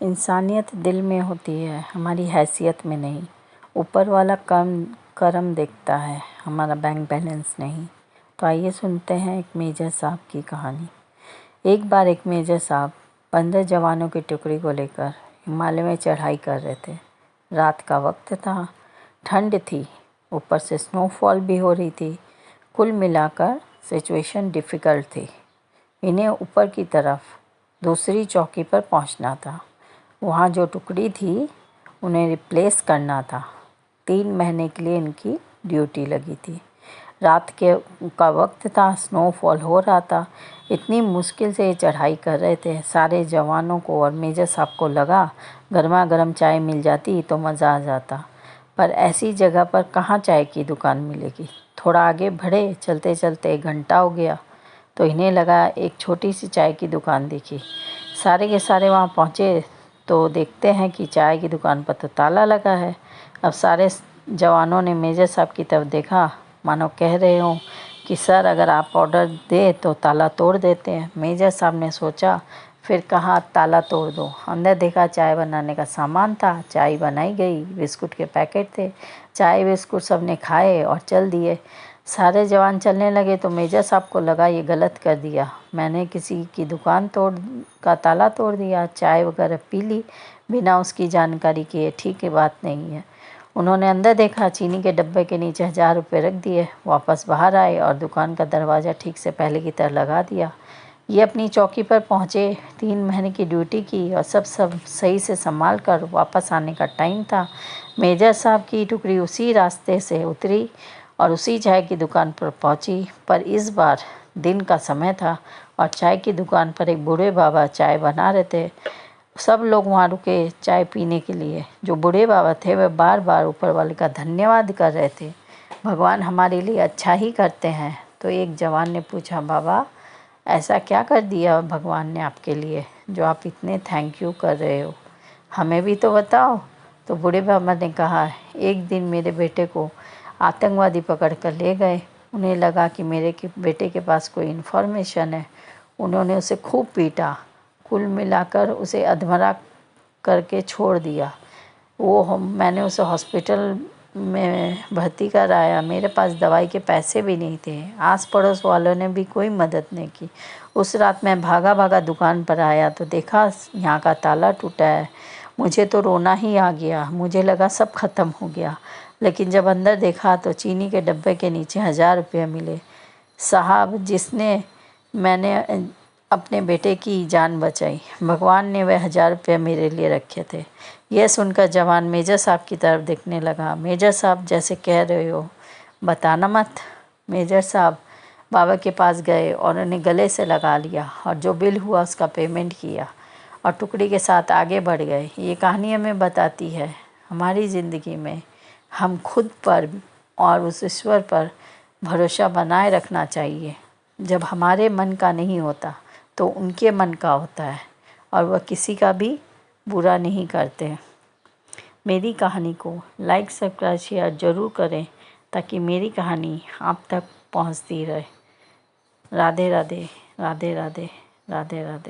इंसानियत दिल में होती है, हमारी हैसियत में नहीं। ऊपर वाला करम देखता है, हमारा बैंक बैलेंस नहीं। तो आइए सुनते हैं एक मेजर साहब की कहानी। एक बार एक मेजर साहब 15 जवानों की टुकड़ी को लेकर हिमालय में चढ़ाई कर रहे थे। रात का वक्त था, ठंड थी, ऊपर से स्नोफॉल भी हो रही थी। कुल मिलाकर सिचुएशन डिफ़िकल्ट थी। इन्हें ऊपर की तरफ दूसरी चौकी पर पहुंचना था। वहाँ जो टुकड़ी थी उन्हें रिप्लेस करना था। 3 महीने के लिए इनकी ड्यूटी लगी थी। रात का वक्त था, स्नोफॉल हो रहा था। इतनी मुश्किल से ये चढ़ाई कर रहे थे। सारे जवानों को और मेजर साहब को लगा गर्मा गर्म चाय मिल जाती तो मज़ा आ जाता, पर ऐसी जगह पर कहाँ चाय की दुकान मिलेगी। थोड़ा आगे बढ़े, चलते चलते 1 घंटा हो गया तो इन्हें लगा एक छोटी सी चाय की दुकान दिखी। सारे के सारे वहाँ पहुँचे तो देखते हैं कि चाय की दुकान पर तो ताला लगा है। अब सारे जवानों ने मेजर साहब की तरफ देखा, मानो कह रहे हों कि सर अगर आप ऑर्डर दे तो ताला तोड़ देते हैं। मेजर साहब ने सोचा, फिर कहा ताला तोड़ दो। अंदर देखा चाय बनाने का सामान था। चाय बनाई गई, बिस्कुट के पैकेट थे। चाय बिस्कुट सब ने खाए और चल दिए। सारे जवान चलने लगे तो मेजर साहब को लगा ये गलत कर दिया, मैंने किसी की दुकान का ताला तोड़ दिया, चाय वगैरह पी ली बिना उसकी जानकारी किए। ठीक है, बात नहीं है। उन्होंने अंदर देखा, चीनी के डब्बे के नीचे 1000 रुपये रख दिए। वापस बाहर आए और दुकान का दरवाज़ा ठीक से पहले की तरह लगा दिया। ये अपनी चौकी पर पहुँचे, 3 महीने की ड्यूटी की और सब सही से संभाल कर वापस आने का टाइम था। मेजर साहब की टुकड़ी उसी रास्ते से उतरी और उसी चाय की दुकान पर पहुंची, पर इस बार दिन का समय था और चाय की दुकान पर एक बूढ़े बाबा चाय बना रहे थे। सब लोग वहाँ रुके चाय पीने के लिए। जो बूढ़े बाबा थे वह बार बार ऊपर वाले का धन्यवाद कर रहे थे। भगवान हमारे लिए अच्छा ही करते हैं। तो एक जवान ने पूछा, बाबा ऐसा क्या कर दिया भगवान ने आपके लिए जो आप इतने थैंक यू कर रहे हो, हमें भी तो बताओ। तो बूढ़े बाबा ने कहा, एक दिन मेरे बेटे को आतंकवादी पकड़ कर ले गए। उन्हें लगा कि मेरे बेटे के पास कोई इन्फॉर्मेशन है। उन्होंने उसे खूब पीटा, कुल मिलाकर उसे अधमरा करके छोड़ दिया। मैंने उसे हॉस्पिटल में भर्ती कराया। मेरे पास दवाई के पैसे भी नहीं थे। आस पड़ोस वालों ने भी कोई मदद नहीं की। उस रात मैं भागा भागा दुकान पर आया तो देखा यहाँ का ताला टूटा है। मुझे तो रोना ही आ गया। मुझे लगा सब ख़त्म हो गया, लेकिन जब अंदर देखा तो चीनी के डब्बे के नीचे 1000 रुपये मिले। साहब, जिसने मैंने अपने बेटे की जान बचाई, भगवान ने वह 1000 रुपये मेरे लिए रखे थे। यह सुनकर जवान मेजर साहब की तरफ देखने लगा। मेजर साहब जैसे कह रहे हो, बताना मत। मेजर साहब बाबा के पास गए और उन्हें गले से लगा लिया और जो बिल हुआ उसका पेमेंट किया और टुकड़ी के साथ आगे बढ़ गए। ये कहानी हमें बताती है हमारी ज़िंदगी में हम खुद पर और उस ईश्वर पर भरोसा बनाए रखना चाहिए। जब हमारे मन का नहीं होता तो उनके मन का होता है और वह किसी का भी बुरा नहीं करते। मेरी कहानी को लाइक, सब्सक्राइब, शेयर ज़रूर करें ताकि मेरी कहानी आप तक पहुंचती रहे। राधे राधे, राधे राधे, राधे राधे।